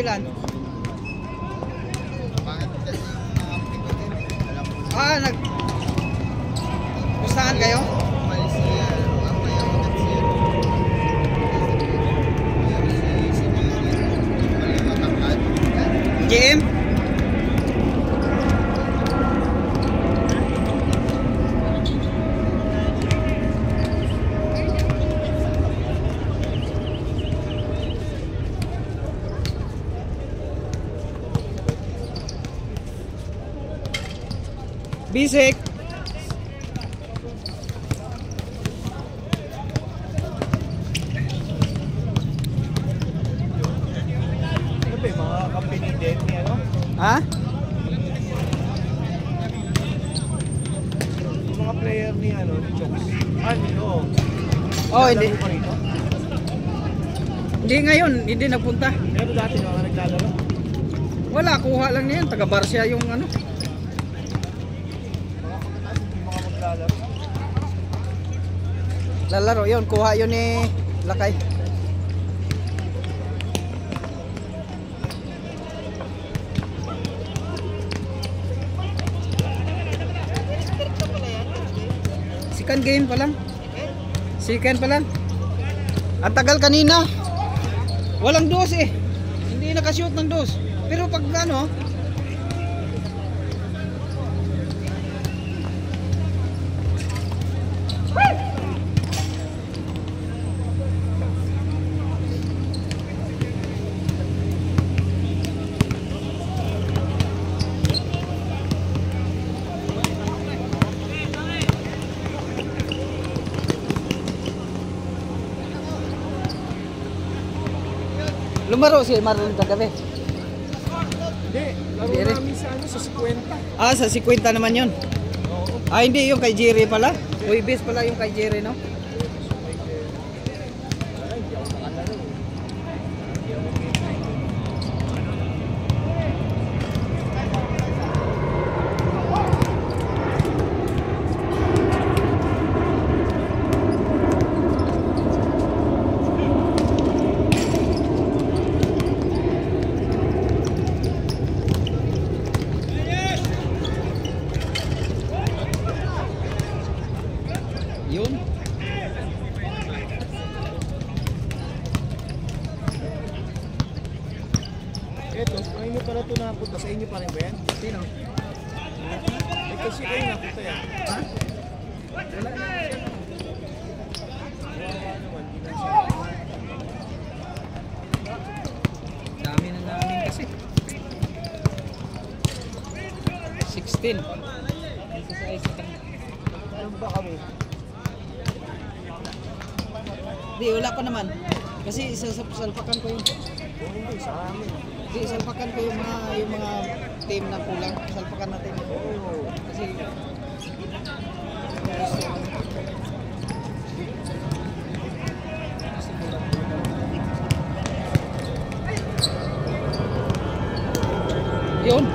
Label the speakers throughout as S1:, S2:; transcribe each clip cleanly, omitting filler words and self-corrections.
S1: dahilan? Ah, pustahan kayo? GM? Bisik.
S2: Ano ba yung mga company din niya, no?
S1: Ha?
S2: Yung mga player ni ano, ni Chokes. Oo.
S1: Oh, hindi.
S2: Naglalaro pa rito?
S1: Hindi ngayon, hindi nagpunta.
S2: Pero dati mga naglalaro.
S1: Wala, kuha lang niyan. Taga Barcia yung ano.
S2: Mga maglalaro.
S1: Lalaro yun, kuha yun ni Lakay. Second game pa lang. Second pa lang. Ang tagal kanina. Walang dos eh. Hindi nakashoot ng dos. Pero pag ano, lumaro si Marlon kagabi.
S2: Hindi, laro
S1: Jerry.
S2: namin sa ano, sa 50.
S1: Ah, sa 50 naman yun.
S2: Oo.
S1: Ah, hindi yung kay Jerry pala. Uybis pala yung kay Jerry, no?
S2: Ay, hindi ako nakalaro. Hindi ako
S1: Yun.
S2: Eto, sa inyo pala ito napunta. Sa inyo pa rin ba yan?
S1: Sino?
S2: Eh, kasi kayo napunta yan.
S1: Ha?
S2: Wala na.
S1: Dami na namin kasi. 16.
S2: Ano ba kami?
S1: Di, wala pa naman. Kasi salpakan ko yun.
S2: Kung hindi, sa amin.
S1: Di, salpakan ko yung mga team na kulang. Salpakan natin.
S2: Oo.
S1: Kasi yun.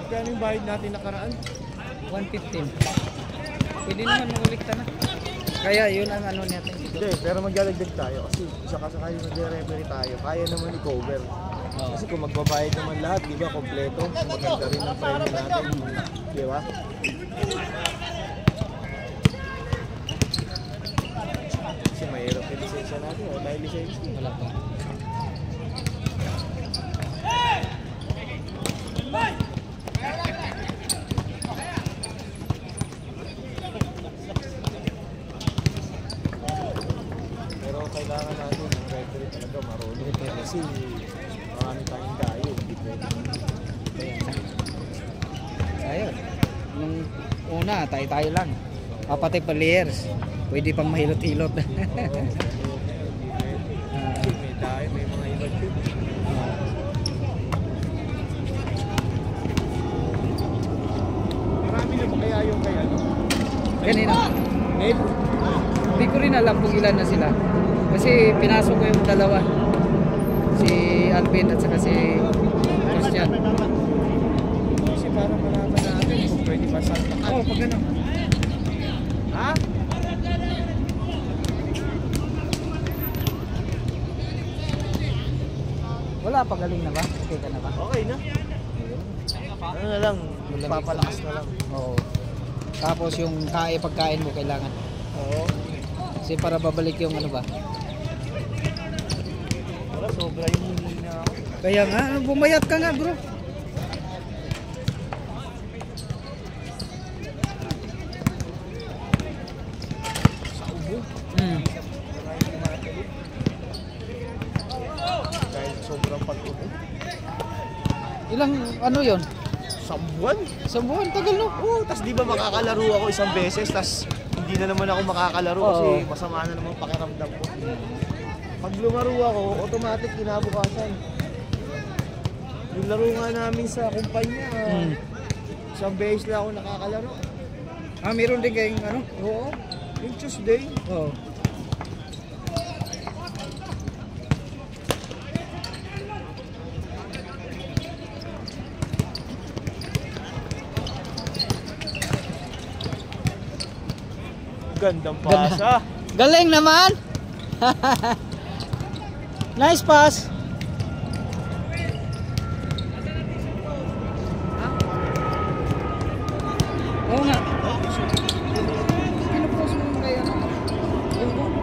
S2: Kaya yung bayad natin nakaraan?
S1: 115. Pwede naman mangulikta na. Kaya yun ang ano natin dito.
S2: Hindi, pero magdadagdag tayo kasi sakasakali mag-referee tayo. Kaya naman i-cover. Kasi kung magbabayad naman lahat, di ba, kompleto. Maganda rin ang premyo natin. Di ba? Kasi mahirap yung lisensya natin. Wala tayong lisensya.
S1: Wala pa.
S2: Pero kailangan natin ng referee talaga marunong. Kasi marami tayong dayo. Hindi pwede.
S1: Ayun. Nung una, tayo lang. Pati players. Pwede pang mahilot-hilot.
S2: May dayo, may mga iba din. Marami na ba kaya yung kaya?
S1: Kanina.
S2: Ned?
S1: Hindi ko rin alam kung ilan na sila. Kasi pinasok ko yung dalawa. Si Alvin at saka si Christian.
S2: Kasi parang malaman natin kung pwede pa saltakan.
S1: Oo, pag gano'n.
S2: Ha?
S1: Wala pa, galing na ba? Okay ka na ba?
S2: Okay na. Ano na lang, papalakas na lang.
S1: Oo. Tapos yung pagkain mo kailangan.
S2: Oo.
S1: Kasi para babalik yung ano ba?
S2: Wala, sobra yung hihina ako.
S1: Kaya nga, bumayat ka nga bro.
S2: Sa ubo. Maraming tumatalo. Dahil sobrang pag-ubo.
S1: Ilang ano yon?
S2: Sa buwan?
S1: Isang buwan, tagal no?
S2: Oo, tas di ba makakalaro ako isang beses, tas hindi na naman ako makakalaro kasi masama na naman pakiramdam ko. Pag lumaro ako, automatic kinabukasan. Yung laro nga namin sa kumpanya, isang beses lang ako nakakalaro.
S1: Ah, meron din kayong ano?
S2: Oo, yung Tuesday.
S1: Oo.
S2: Gandang pasa.
S1: Galing naman! Nice pass! Oo nga. Pinupost mo kaya? Bongbong?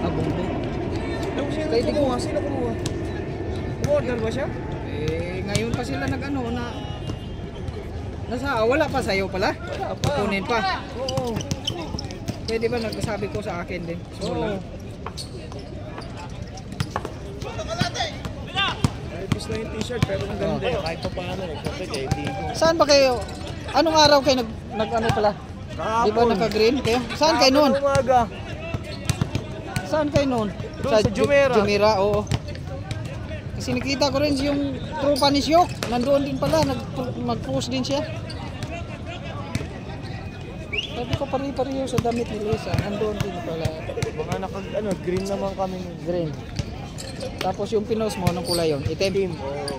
S1: Ah, bongbong.
S2: Sino kumuha? Sino kumuha? Order ba siya?
S1: Eh, ngayon pa sila nag-ano na... wala pa sa'yo pala?
S2: Wala pa.
S1: Kunin pa.
S2: Oo.
S1: Pwede ba nagsasabi ko sa akin din?
S2: Oo. Ayos na yung t-shirt pero ang ganda eh. Kahit pa paano, nagsabi kay Digo.
S1: Saan ba kayo? Anong araw kayo nag-ano pala? Di ba naka-green kayo? Saan kayo noon?
S2: Umaga.
S1: Saan kayo noon?
S2: Doon sa Jumeirah.
S1: Jumeirah, oo. Kasi nakita ko rin yung tropa ni Syok. Nandoon din pala, mag-post din siya. Sabi ko pari-pariyo sa damit ni Lisa. Nandoon din pala.
S2: Mga green naman kami.
S1: Green. Tapos yung pinost mo, anong kulay yun? Itim?
S2: Team. Oo.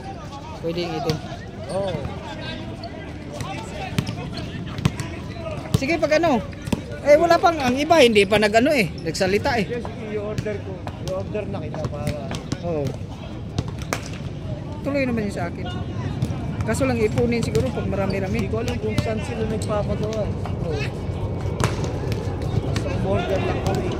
S1: Pwede yung itim.
S2: Oo.
S1: Sige, pag ano. Eh, wala pang, ang iba, hindi pa nag-ano eh. Nagsalita eh.
S2: Yes, i-order ko. I-order na kita para...
S1: Oo. Tuloy naman yun sa akin. Kaso lang ipunin siguro pag marami-rami.
S2: Hindi ko alam kung saan sila nagpapagawa.
S1: Oo.
S2: Basta umorder lang kami.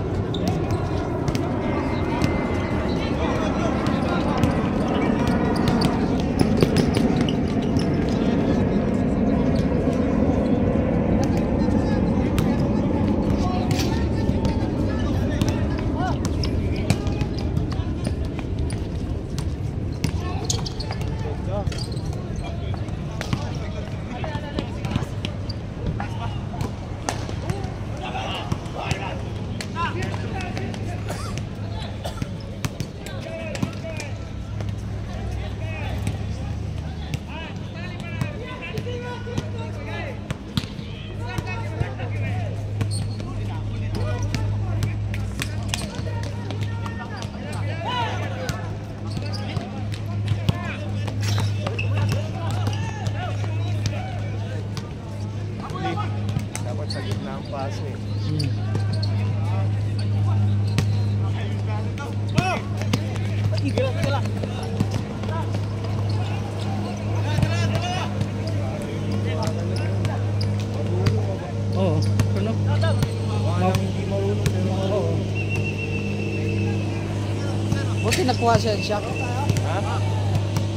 S1: nakuha siya siya.
S2: Ha?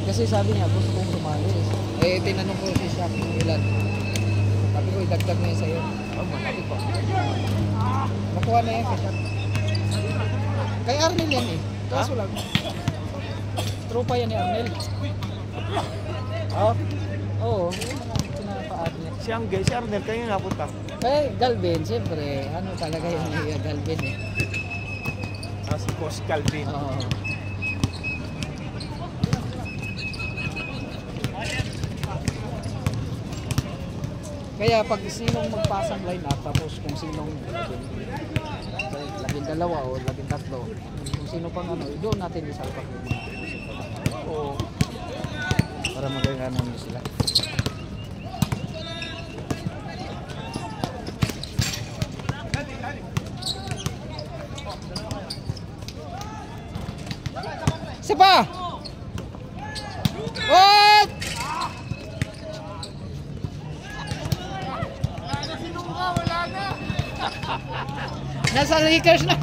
S1: Kasi sabi niya, gusto kong sumali. Eh, tinanong ko si Shaq kung ilan. Sabi ko, idagdag na yun sa'yo.
S2: Oh, malaki pa.
S1: Nakuha na yan kay Shaq. Kay Arnel yan eh. Kaso lang. Tropa yan ni Arnel.
S2: Oh?
S1: Oo. Pinapa-Arnel.
S2: Si Arnel, kayo napunta.
S1: Kaya Galvin, siyempre. Ano talaga yung Galvin eh.
S2: Si Boss Calvin.
S1: Oo. Kaya pag sinong magpasang line up, tapos kung sinong 12 o 13, kung sino pang ano, doon natin isalpak yung
S2: Oo.
S1: para magaganan nyo sila. Isa pa! What? Nasa Lakers na.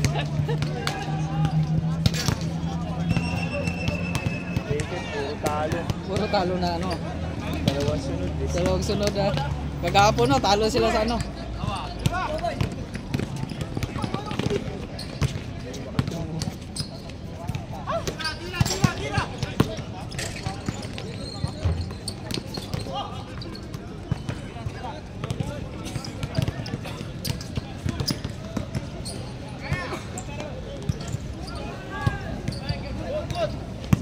S2: Puro talo.
S1: Puro talo na ano.
S2: Dalawang sunod.
S1: Dalawang sunod na. Kagahapon no, talo sila sa ano.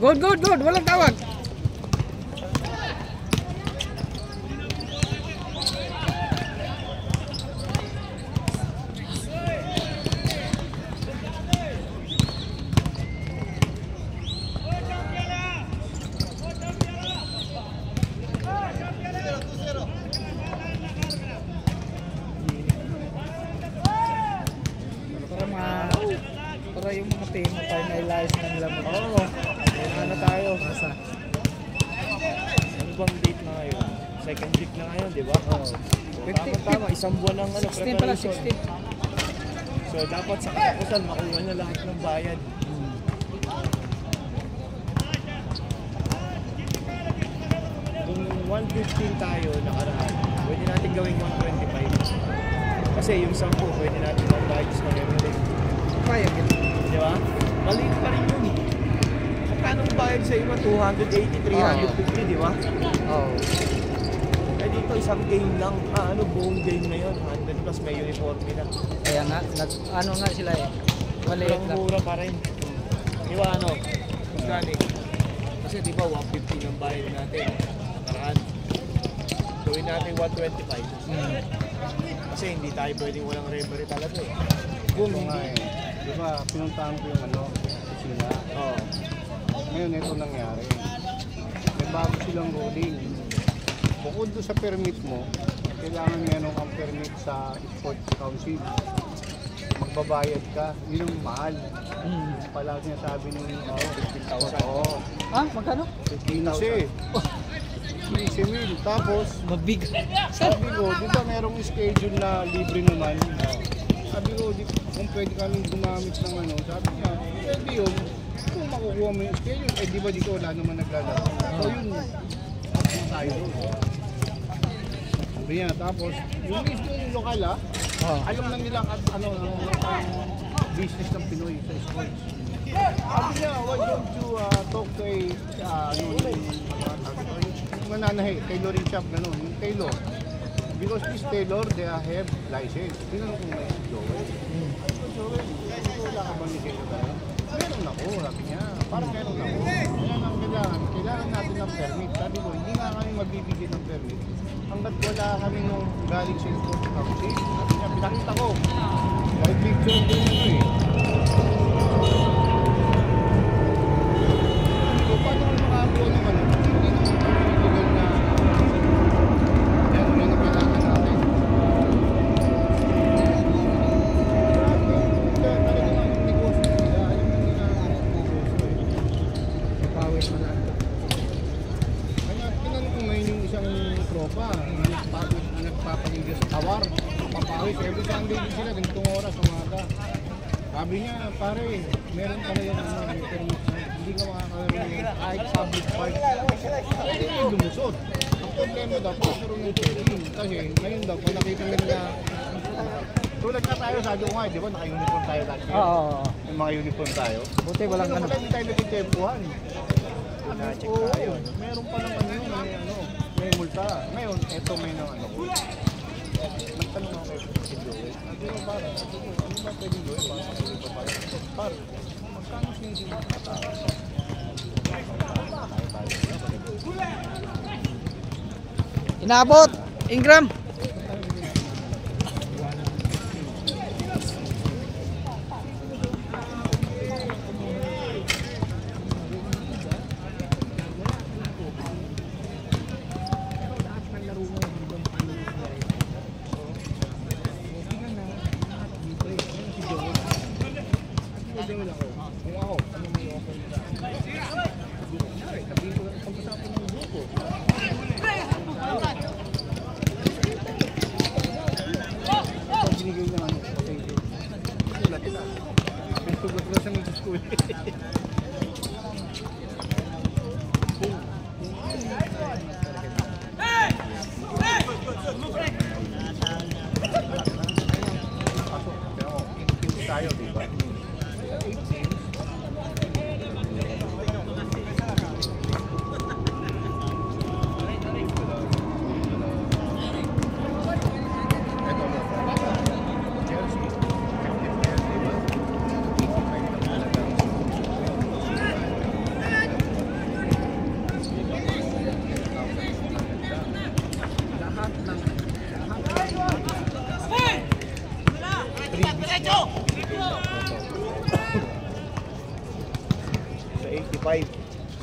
S1: Good. Walang tawag. Para yung mga team na tayo na-realize ng lamang.
S2: Oo. Ano tayo?
S1: Masa.
S2: Ano bang date na ngayon? Second week na ngayon, di ba?
S1: Oo.
S2: Tama. Isang buwan ng
S1: 16 pala, 16.
S2: So dapat sa katapusan makuha na lahat ng bayad. Kung 115 tayo nakaraan, pwede natin gawing 125. Kasi yung 10 pwede natin magbayad sa everyday.
S1: Kaya yun.
S2: Di ba? Maliit pa rin yun. Magkano ang bayad sa iba? 280, 350, di ba?
S1: Oo.
S2: Eh dito isang game lang. Buong game na yun. 100 plus may uniform nila.
S1: Kaya nga, ano nga sila eh. Maliit lang.
S2: Mura pa rin. Di ba ano? Mas galing. Kasi di ba 150 ng bayad natin. Nakaraan. Gawin natin 125. Kasi hindi tayo pwedeng walang referee talaga eh.
S3: Kung nga eh. Di ba, pinuntahan ko yung kusina.
S2: Oo.
S3: Ngayon ito nangyari. May bago silang ruling. Bukod doon sa permit mo, kailangan meron kang permit sa Sports Council. Magbabayad ka. Yun yung mahal. Palagi niya sabi nung 15,000. Oo.
S1: Magkano?
S3: 15,000. 15,000. Tapos,
S1: Mabig.
S3: sabi ko, di ba merong schedule na libre naman? Sabi ko, kung pwede kami gumamit ng ano, sabi niya, pwede yun. Kung makukuha mo yung schedule, eh di ba dito wala naman naglalaro. So yun, ako tayo doon. Sabi niya, tapos, yung mismo yung lokal alam na nila at ano, ang business ng Pinoy sa sports. Sabi niya, why don't you talk to mananahe, tailoring shop, gano'n, yung tailor. Because this tailor, they have license. Tinanong kung may Joel. Joel, wala ka bang license tayo? Meron ako, sabi niya. Parang meron ako. Kaya nang kailangan natin ng permit. Sabi ko, hindi nga kami magbibigay ng permit. Hanggat wala kami nung galing sa Sports Council. Sabi niya, pinakita ko. Kahit picture din ito eh. Sabi ko, paano kung makakuha ng ano? Hindi naman na yan ang kailangan natin. Talagang ang negosyo nila, alam na nila ang negosyo eh.
S1: Pawis mo lang.
S3: Kaya tinanong ko ngayon yung isang tropa, nagpapaligas tawar, papawis. Every Sunday din sila, ganitong oras, umaga. Sabi niya, pare, meron pala yan, may permit na. hindi ka makakalaro kahit public park. Hindi yung lumusot. Ang problema daw, pagkaroon ng checking. Kasi ngayon daw, kung nakita nila tulad na tayo, sabi ko nga, di ba, naka-uniform tayo last year?
S1: Oo.
S3: Yung mga uniform tayo.
S1: Buti walang
S3: Ano
S1: ano.
S3: pala, hindi tayo nagtitempuhan.
S2: Na-check
S3: Oo,
S2: tayo.
S3: meron pa naman yun, may multa. Ngayon, eto may nang ano ko. Nagtanong ako kay Joey. Sabi ko, para, ano ba pwedeng gawin? Para, magkano sinisip?
S1: Inabot. Ingram.
S3: Tayo, di ba?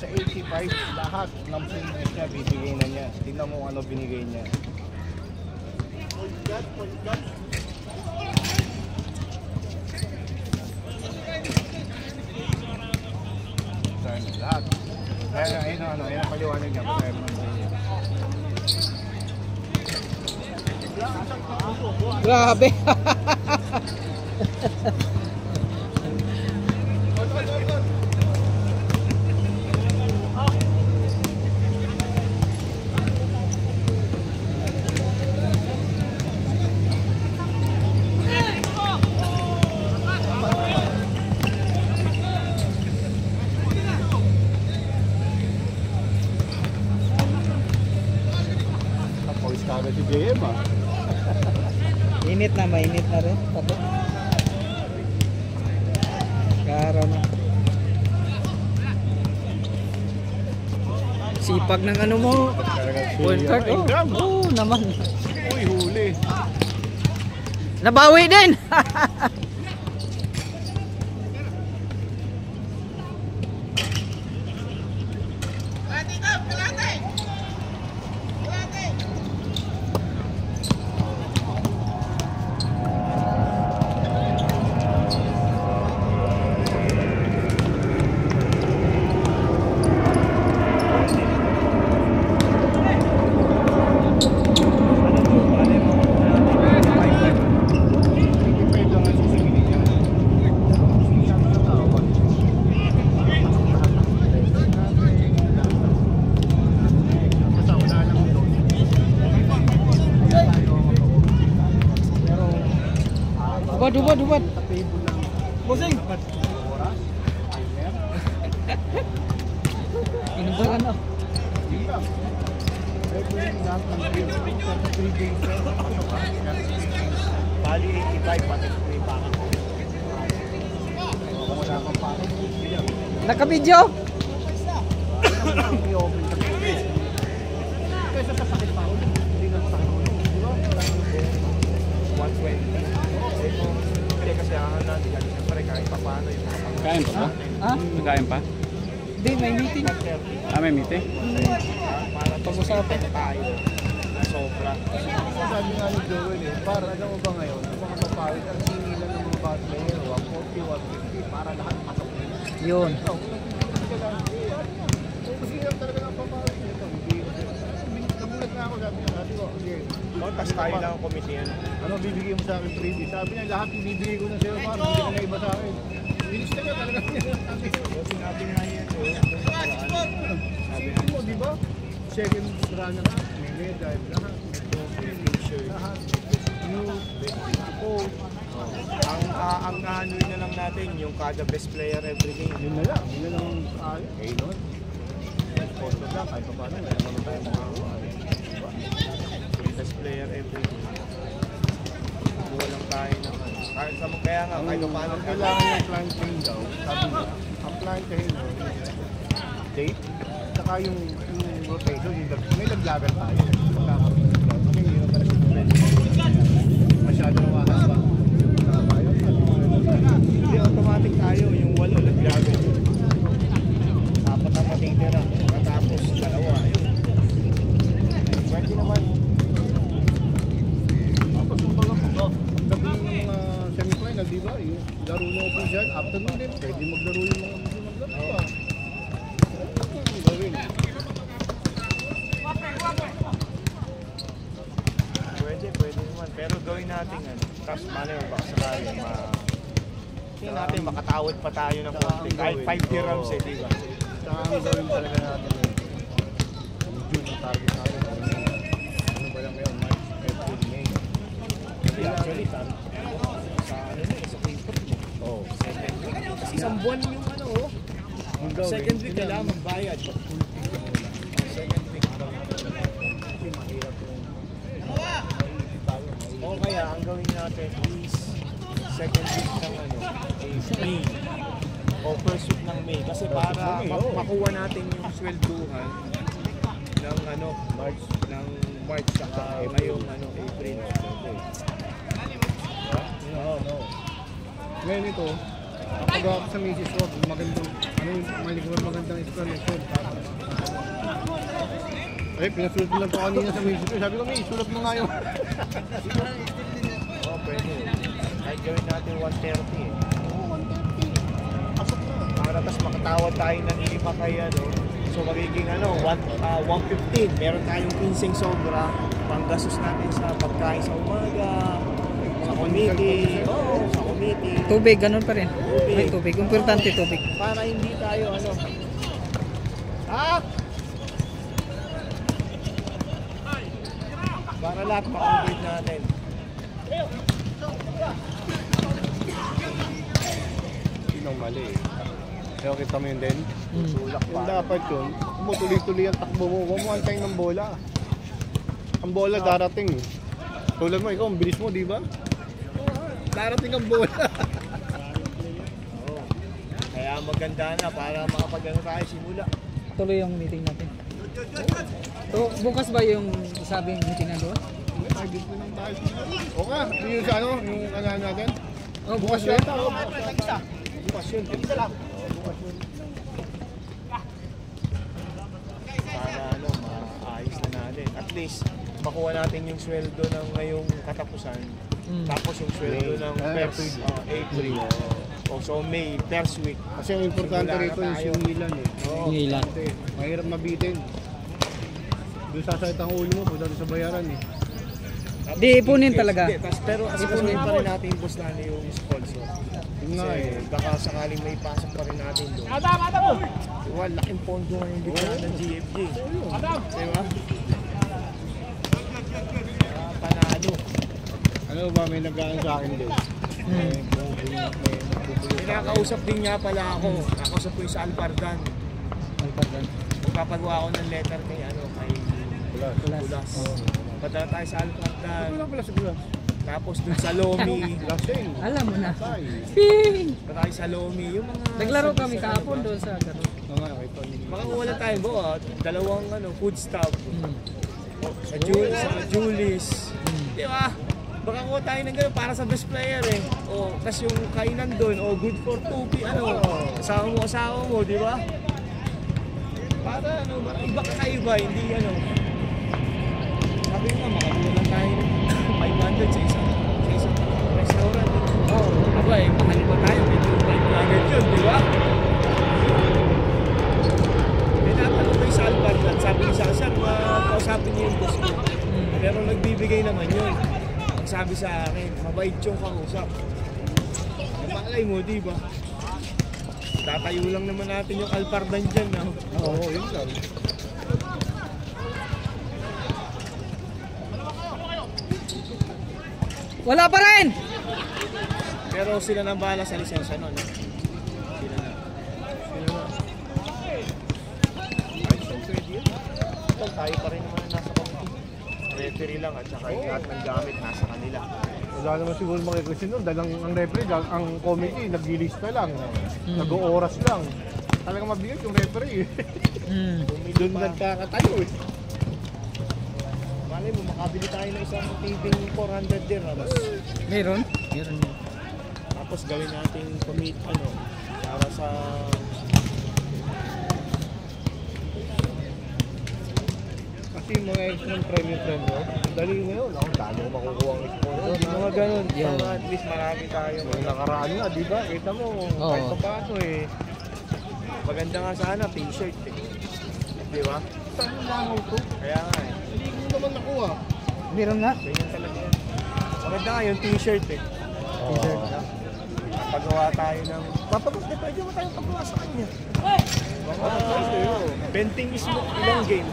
S3: Sa 85, lahat ng previous niya bibigay na niya. Tingnan mo ano binigay niya. Lahat. Ayun ang paliwanag niya.
S1: Grabe.
S3: Tapos kagad si JM ah.
S1: Init na, mainit na rin. Tabi. Karaw na. Sipag ng ano mo. Point card. Oh, oh naman.
S3: Uy, huli.
S1: Nabawi din. Dubad. Bosing. Inubaran na.
S2: Bali 85 pati may pakak.
S1: Naka-video?
S3: Kesa sa sakit pa ako, hindi na sakit ako. Di ba?
S2: 120. Hindi kasi ang natin, siyempre kahit pa paano yung mga
S4: Kain pa ba?
S1: Ha?
S4: Nagkain pa?
S1: Hindi, may meeting.
S4: May meeting?
S2: para pag-usapan tayo na sobra.
S3: Sabi nga ni Joel para alam mo ba ngayon, ang mga mapawit ang sinilan ng mga bad player, 140, 150, para lahat pasok nila.
S1: Yun.
S3: Kasi yung talaga ng papawit nito, hindi. Nagulat na ako, sabi ko, okay.
S2: Tapos tayo lang ang komisiyan.
S3: Ano bibigay mo sa akin 3D? Sabi niya, lahat ibibigay ko na sa'yo, para hindi ka na iba sa akin. ka talaga.
S2: Sinabi nga yan, yung nakaraan. Sabi
S3: Mo, di ba? Second runner up, may medal, lahat. Lahat. New, post.
S2: ang ano na lang natin, yung kada best player every game.
S3: Yun na lang ang ayos. Eh, no? Post lang, kahit pa paano, wala naman tayo makakuha.
S2: Best player every game. Kuha lang tayo ng ano. Kaya nga, kahit pa paano.
S3: Ang kailangan yung plantain daw, sabi niya, ang plantain daw, date, saka yung rotation, may nag-level tayo. Kasi hindi na talaga pwede. Masyado na mahaba.
S2: Hindi, automatic tayo. Yung walo, nag-level. Apat ang matitira. Matapos, dalawa. Ayun. Pwede naman.
S3: Tapos yung mga gabi ng mga semifinal, di ba? Yung laro na po dyan, afternoon din, pwede maglaro yung mga maglaro pa. Gawin.
S2: Pwede naman. Pero gawin natin ano. Tapos paano yung baka sakali tingnan natin, makatawad pa tayo ng konti. Kahit 5 dirhams eh, di ba?
S3: Saka ang gawin talaga natin eh. Yung June ang target natin. Ano ba lang ngayon? March, April, May.
S2: Kasi actually, sa ano na, sa paper mo.
S3: Oo.
S2: Kasi isang buwan yung ano, oh.
S3: Ang gawin,
S2: Second week kailangan magbayad. Second week.
S3: kasi mahirap yung
S2: O kaya, ang gawin natin is second week ng ano, is May. O first week ng May. Kasi para makuha natin yung swelduhan ng ano, March saka ngayong ano, April.
S3: No. Ngayon ito, kapag ako sa Mrs. Wag, magandang, magandang explanation. Eh, pinasulat mo lang po kanina sa Mrs. Wag. Sabi ko, may sulat mo nga yung...
S2: O, pwede. Kahit gawin natin 130 eh.
S3: Oo, 130. Pasok na.
S2: Para tas makatawad tayo ng 5 kay ano. So magiging ano, 115. Meron tayong 15 sobra. Panggastos natin sa pagkain sa umaga, sa committee. Oo, sa committee.
S1: Tubig, ganun pa rin.
S2: Tubig.
S1: May tubig. Importante tubig.
S2: Para hindi tayo ano. Para lahat ma-complete natin.
S3: Yun ang mali eh. Kaya kita mo yun din.
S2: Tulak
S3: Yung
S2: pa.
S3: dapat yun, kung mo tuloy-tuloy ang takbo mo, huwag mo antayin ng bola. Ang bola darating. Tulad mo, ikaw, ang bilis mo, di ba? Darating ang bola.
S2: Oo. Kaya maganda na para makapag-ano tayo simula.
S1: Tuloy yung meeting natin. So, bukas ba yung sabing meeting na doon?
S3: Target mo ng tayo. O ka, yung sa ano, yung ano natin?
S1: Oh,
S3: Bukas yun.
S2: Bukas yun. Para ano, maayos na natin. At least, makuha natin yung sweldo ng ngayong katapusan. Tapos yung sweldo ng first April. So May, first week.
S3: Kasi ang importante rito yung singilan eh.
S2: Oo.
S1: Yung ilan.
S3: Kasi mahirap mabitin. Doon sasayat ang ulo mo, punta doon sa bayaran eh.
S1: Di ipunin talaga.
S2: Pero ipunin pa rin natin yung boss na yung sponsor.
S3: Yun nga
S2: Kasi
S3: eh.
S2: baka sakaling may pasok pa rin natin doon. Diba, laking pondo ngayon dito ng GFG. Diba? Panalo.
S3: Ano ba, may nag-aan sa akin din.
S2: Pinakausap din niya pala ako. Nakausap ko yung sa Alpardan. Magpapagawa ako ng letter kay ano, kay Bulas. Padala tayo sa Alpardan.
S3: Wala pala sa Bulas.
S2: Tapos dun sa Lomi.
S3: Lasing.
S1: Alam mo na.
S3: Tay.
S1: Ping!
S2: Padala tayo sa Lomi. Yung mga...
S1: Naglaro kami kahapon doon sa garo.
S3: Mga kay Tony.
S2: Makakuha tayo ba? Dalawang ano, food stop. Sa Julis. Di ba? Baka kuha tayo ng gano'n para sa best player eh. O, tas yung kainan doon, o good for 2 ano, asawa mo, di ba? Para ano, iba kakaiba, hindi ano. Sabi nga, makakuha lang tayo ng 500 sa isang restaurant. Aba eh, mahal pa tayo, medyo 500 yun, di ba? Tinatanong ko yung sa Alpardan, sabi ni Sasar, kausapin niyo yung boss ko. Pero nagbibigay naman yun. Sabi sa akin, mabait yung kausap. Malay mo, di ba? Tatayo lang naman natin yung Alpardan dyan, no?
S3: Oo, yun lang.
S1: Wala pa rin!
S2: Pero sila na bahala sa lisensya nun. Sila na. Ay, siyempre, yun. Tayo pa rin naman nasa committee. Referee lang at saka yung lahat ng gamit nasa kanila.
S3: Wala naman siguro makikita nun. Dahil ang referee, ang committee, nag-lista lang. Nag-oras lang. Talagang mabigat yung referee. Doon nagkakatayo eh.
S2: Malay mo, makabili tayo ng isang tibing 400 dirhams.
S1: Meron? Meron yun.
S2: Tapos gawin natin commit, para sa...
S3: Kasi yung mga extra premium, dali ngayon. Ako, dali ko makukuha ang sponsor.
S2: Mga ganun.
S1: Yun.
S2: Para at least marami tayo.
S3: Yung nakaraan nga, di ba? Kita mo, kahit pa paano eh.
S2: Maganda nga sana, t-shirt eh. Di ba?
S3: Saan yung langaw to?
S2: Kaya nga eh.
S3: Hindi ko naman nakuha.
S1: Meron nga.
S2: Ganyan talaga yan. Maganda nga yung t-shirt eh. T-shirt na. Pagawa tayo ng... Pwede mo tayong pagawa sa kanya. Benting small, ilang game?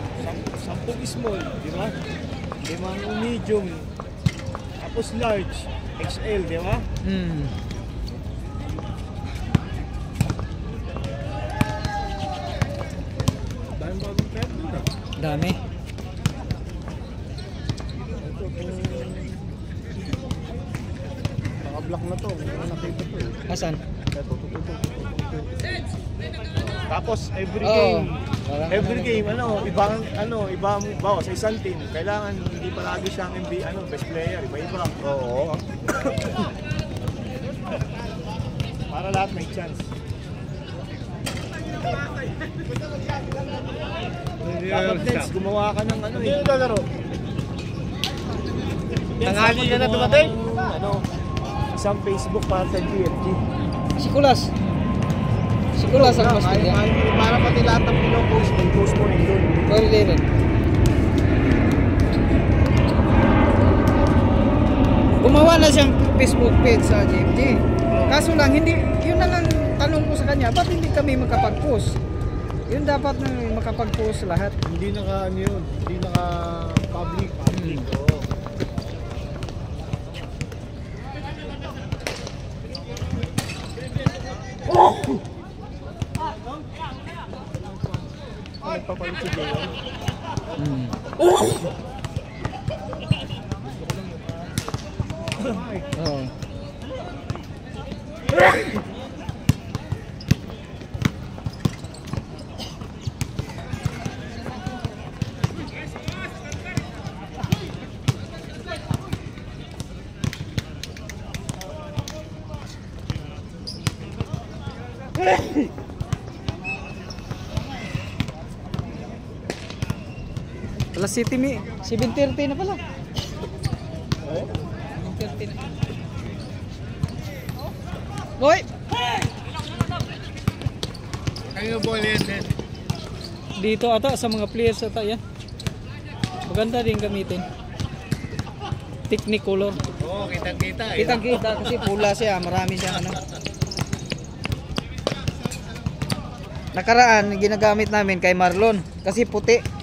S2: 10 small, di ba? 5 medium. Tapos large, XL, di ba? Dahil bagong pet na.
S1: Dami.
S3: Naka-block na to. Hindi ko nakita to eh.
S1: Asan?
S2: Tapos every
S1: Oo.
S2: game,
S1: Parang
S2: every game ibang bawa sa isang team, kailangan hindi palagi siyang best player, iba-iba.
S3: Oo.
S2: Para lahat may chance. Dapat Nets, gumawa ka ng
S3: Hindi yung lalaro.
S2: Tanghali ka na dumating? Isang Facebook para sa GFG.
S1: Si Kulas. Si Kulas ang mas bigyan.
S2: Para pati lahat ng pinopost, may post mo rin doon.
S1: Pwede rin. Gumawa na siyang Facebook page sa JFG. Kaso lang, hindi, yun na lang tanong ko sa kanya, ba't hindi kami makapag-post? Yun dapat na makapag-post lahat.
S3: Hindi hindi naka-public. Oo.
S2: Nagpapalit si Jayon.
S1: Oo. Alas 7:30 na pala. 7:30 na. Boy!
S3: Kanino ball yan din?
S1: Dito ata sa mga players ata yan. Maganda din gamitin. Technicolor.
S3: Oo, kitang-kita eh.
S1: Kitang-kita kasi pula siya, marami siyang ano. Nakaraan ginagamit namin kay Marlon kasi puti.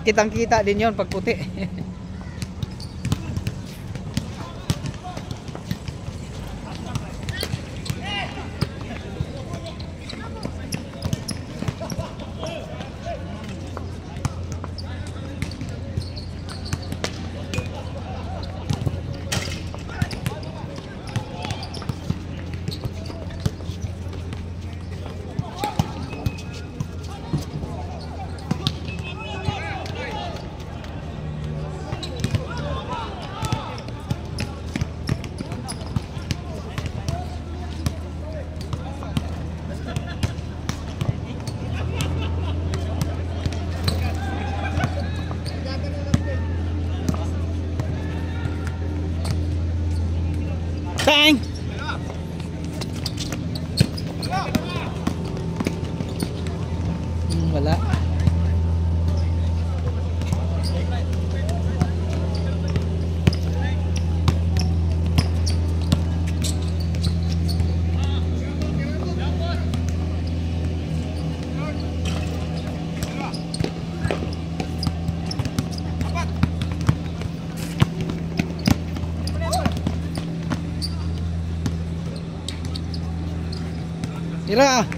S1: Kitang-kita din 'yon pag puti. Tira.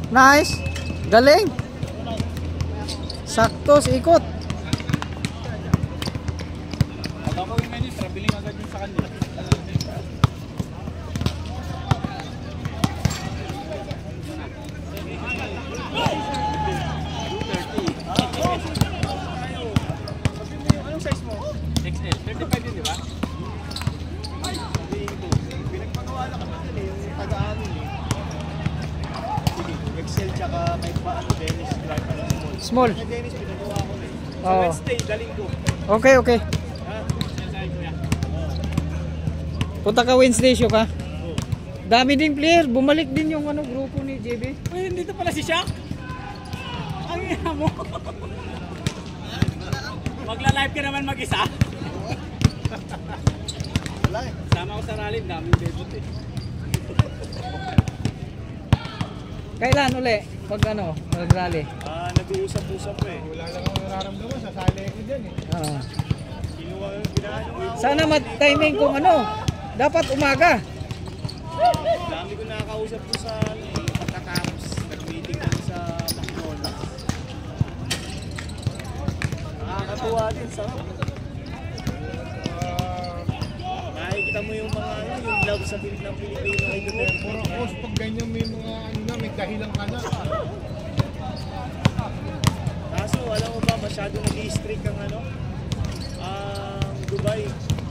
S1: Nice. Galing. Sakto sa ikot.
S3: Pag ako yung ministra, biling agad yung sa kanila.
S2: Anong size mo?
S3: XL, 35 yun, di ba?
S2: Pinagpagawa na kami dun eh, yung taga-amin eh. Sige, Excel tsaka may pa, Dennis, Clark,
S1: Small.
S2: Kay Dennis, pinagawa ko na eh. Sa
S1: Oo.
S2: Wednesday, daling ko.
S1: Okay, okay.
S2: Ha?
S1: Punta ka Wednesday show ka. Dami ding player, bumalik din yung ano grupo ni JB.
S3: Uy, dito pala si Shaq. Ang ina mo. Magla-live ka naman mag-isa.
S2: Wala eh.
S3: Sama ko sa rally, daming debut eh.
S1: Kailan uli? Pag ano, mag-rally.
S2: Nag-uusap-usap eh.
S3: Wala lang akong nararamdaman, sasali ko dyan eh.
S2: Kinuha yung pinaano ko.
S1: Sana timing kung ano. Dapat umaga.
S2: Dami ko nakakausap ko sa pagkatapos. Nag-meeting kami sa McDonald's. Nakakatuwa din, sarap. Nakikita mo yung mga yung love sa ng Pilipino kay Duterte.
S3: Puro course, pag ganyan may mga ano na, may dahilan ka na.
S2: Kaso alam mo ba, masyado nag-i-strict ang ano? Dubai.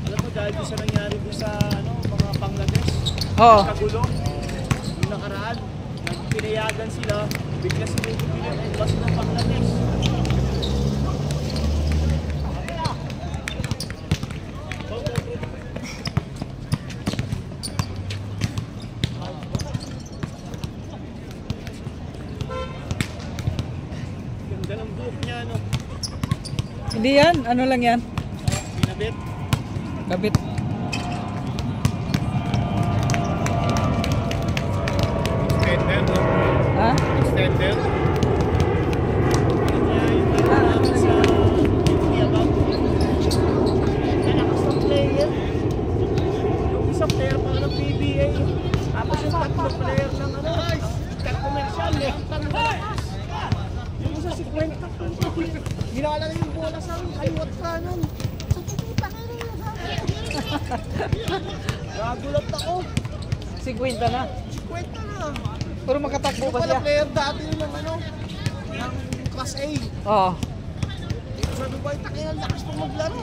S2: Alam mo dahil doon sa nangyari doon sa ano, mga Bangladesh.
S1: Oo.
S2: Kagulo. Yung nakaraan, nagpinayagan sila, bigla sinubog nila yung bus ng Bangladesh. Ganda ng buhok niya, no?
S1: Hindi yan, ano lang yan.
S2: Pinabit.
S1: Kabit.
S3: Extender, no?
S1: Ha?
S3: Extender.
S2: Kanya yung namin sa India ba? Nalakas ng player. Yung isang player pa ng PBA. Tapos yung tatlong player ng ano, commercial eh. Yung isa si Kwenta. Ginala na yung bola sa amin, kaliwat ka nun. Nagulat ako.
S1: 50 na.
S2: Si Kwenta na.
S1: Pero makatakbo
S2: Yung
S1: pa
S2: pala
S1: siya.
S2: player dati yun ng ano, ng Class A.
S1: Oo.
S2: Sa Dubai, takinan lakas pang maglaro.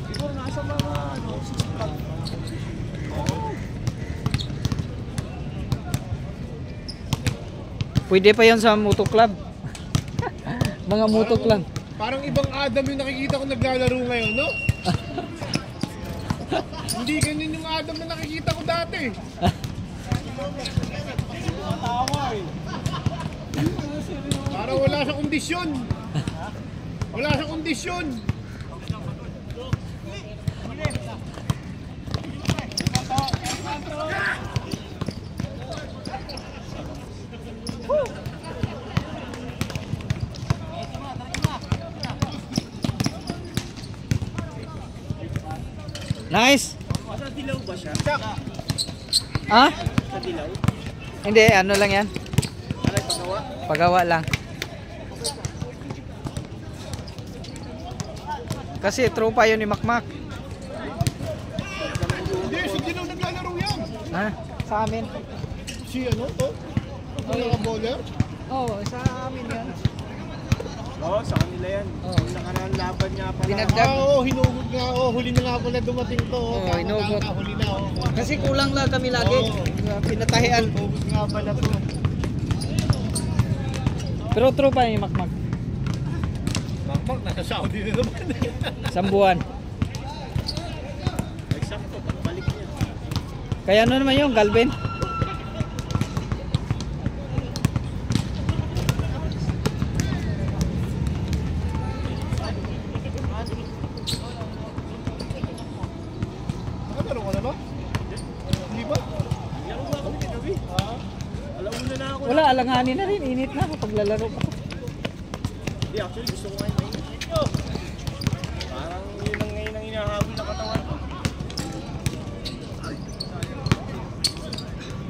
S2: Siguro nasa mga ano, 65.
S1: Pwede pa yan sa Moto Club. Mga Moto Club.
S3: Parang ibang Adam yung nakikita ko naglalaro ngayon, no? Hindi ganyan yung Adam na nakikita ko dati.
S2: Tawa eh.
S3: Parang wala sa kondisyon. Wala sa kondisyon.
S1: Nice.
S2: Sa dilaw ba siya?
S1: Ha?
S2: Sa dilaw?
S1: Hindi, ano lang yan.
S2: Alay pagawa?
S1: Pagawa lang. Kasi tropa yun ni Makmak.
S3: Hindi, si Gino naglalaro yan.
S1: Ha? Sa amin.
S3: Si ano to? Ang naka-bowler?
S1: Oo, sa amin yan.
S2: Oo, sa kanila yan. Yung nakaraan laban niya pala.
S1: Dinagdag.
S3: Oo, hinugod nga. Oo, huli na nga pala dumating to.
S1: Oo, hinugod.
S3: Huli na.
S1: Kasi kulang lang kami lagi. Pinatahian.
S2: Hinugod nga pala to.
S1: Pero tropa ni Makmak.
S3: Makmak, nasa Saudi na naman.
S1: Sambuan.
S2: Eksakto, pagbalik niya.
S1: Kaya ano naman yung Galvin?
S3: Nakalaro ka na ba? Hindi ba?
S1: alanganin na rin, init na kapag lalaro pa.
S2: Hindi, actually gusto ko ngayon mainit. Parang yun ang ngayon ang hinahabol na katawan ko.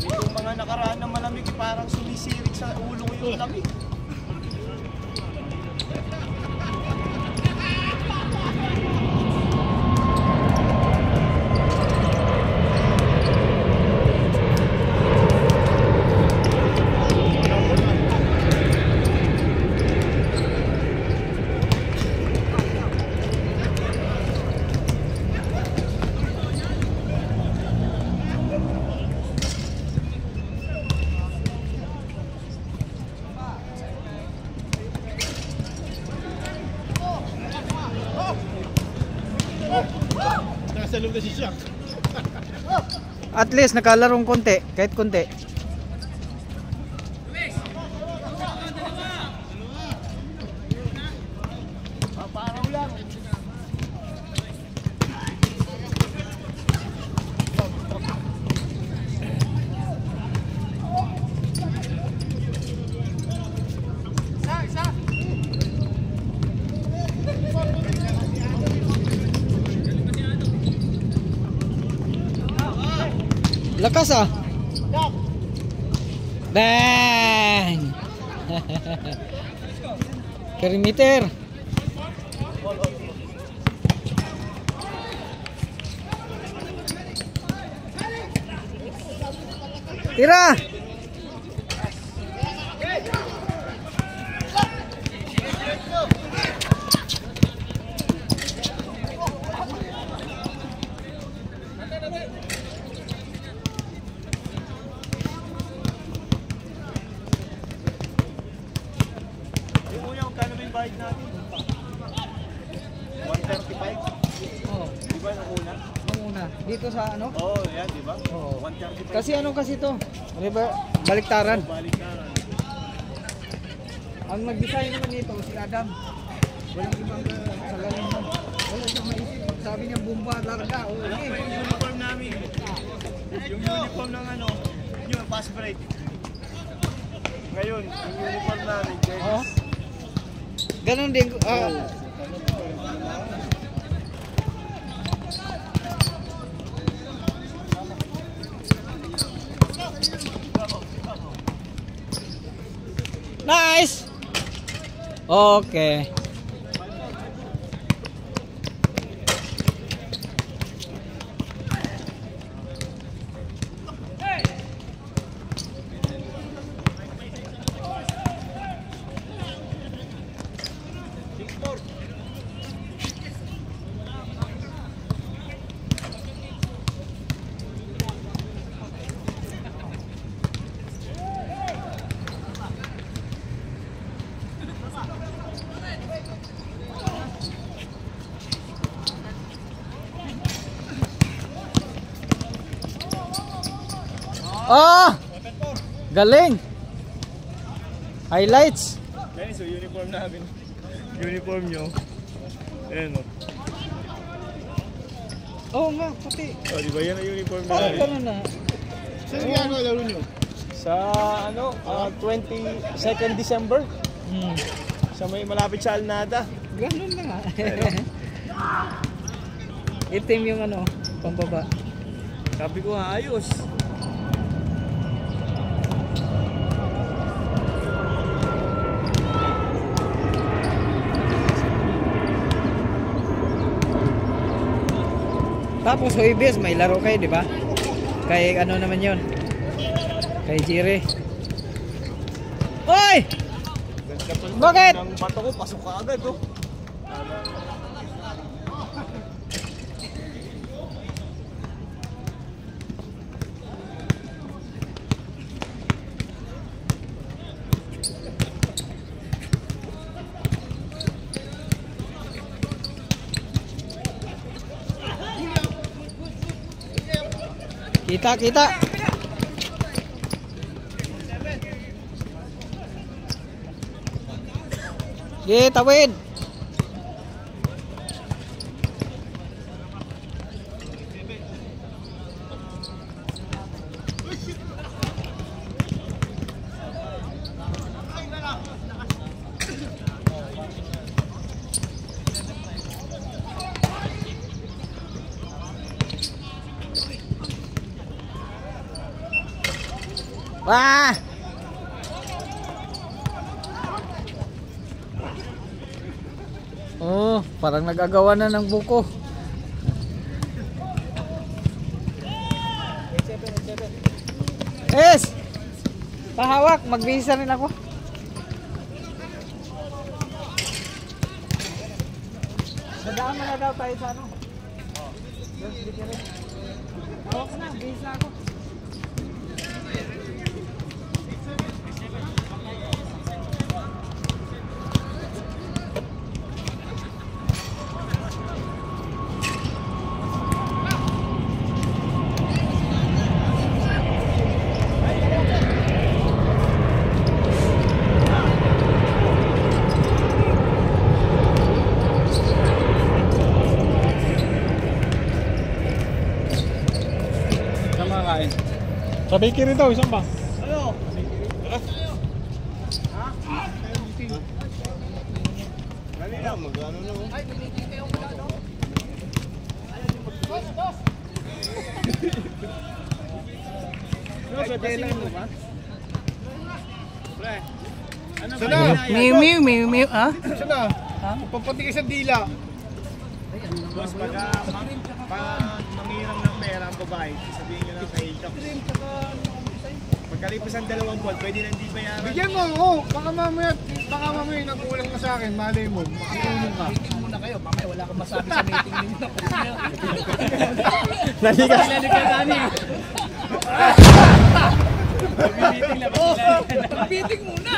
S2: Yung mga nakaraan na malamig, parang sumisirik sa ulo ko yung lamig.
S3: Nasa loob na si Shaq.
S1: At least nakalarong konti, kahit konti.
S2: Parang lang.
S1: Lakas ah. Bang! Perimeter. Tira.
S2: Bayad natin. 135.
S1: Oh,
S2: Di ba nung una?
S1: nung una. Dito sa ano?
S2: Oo, yan, di ba?
S1: Oo.
S2: 135.
S1: Kasi ano kasi to? Ano ba? Baliktaran.
S2: Balik na.
S1: Ang nag-design naman nito si Adam. Walang ibang salamin mo. Wala siyang maisip. Sabi niya bumba, larga. O,
S2: Alam ko yung uniform namin. Yung uniform ng ano, yun, fast break. Ngayon, yung uniform namin,
S1: oh. Ganon din. Nice. Okay. Ah! Galing. Highlights.
S2: Yan, so uniform namin. Uniform nyo. Ayan o.
S1: Oo nga, puti.
S2: Oh, di ba yan ang uniform
S1: Parang
S2: namin?
S1: gano'n na.
S3: Saan ginagawa laro nyo?
S2: Sa ano, 22nd December. Sa may malapit sa Alnada.
S1: Ganun na nga. Itim yung ano, pambaba.
S2: Sabi ko ayos.
S1: Tapos Huwebes may laro kayo, di ba? Kay ano naman 'yon? Kay Jire. Hoy! Bakit?
S2: Ng bato ko, pasok ka agad oh.
S1: Kita, kita. Tawid. Ah! Oh, parang nagagawa na ng buko. Yes! Pahawak, magbihisa rin ako. Sadaan mo na daw tayo sa ano. Hawak na, bihisa ako.
S3: Sa bakery daw, isang ba?
S2: Ano? Dali lang, mag-ano na. Ay, binitin kayo magano. Boss! Ano ba? Pre. Ano ba?
S1: Miu, ah?
S3: Saan na? Papatigay sa dila.
S2: Boss, pag mangirang ng pera ang babae, sabihin nyo lang kay Ilka. Pagkalipas ang 2 buwan, pwede nang di bayaran.
S3: Bigyan mo, baka mamaya nagkulang ka sa akin, malay mo, makatulong ka.
S4: Meeting muna kayo, mamaya wala kang masabi sa meeting ninyo.
S1: Naligas.
S4: Meeting muna!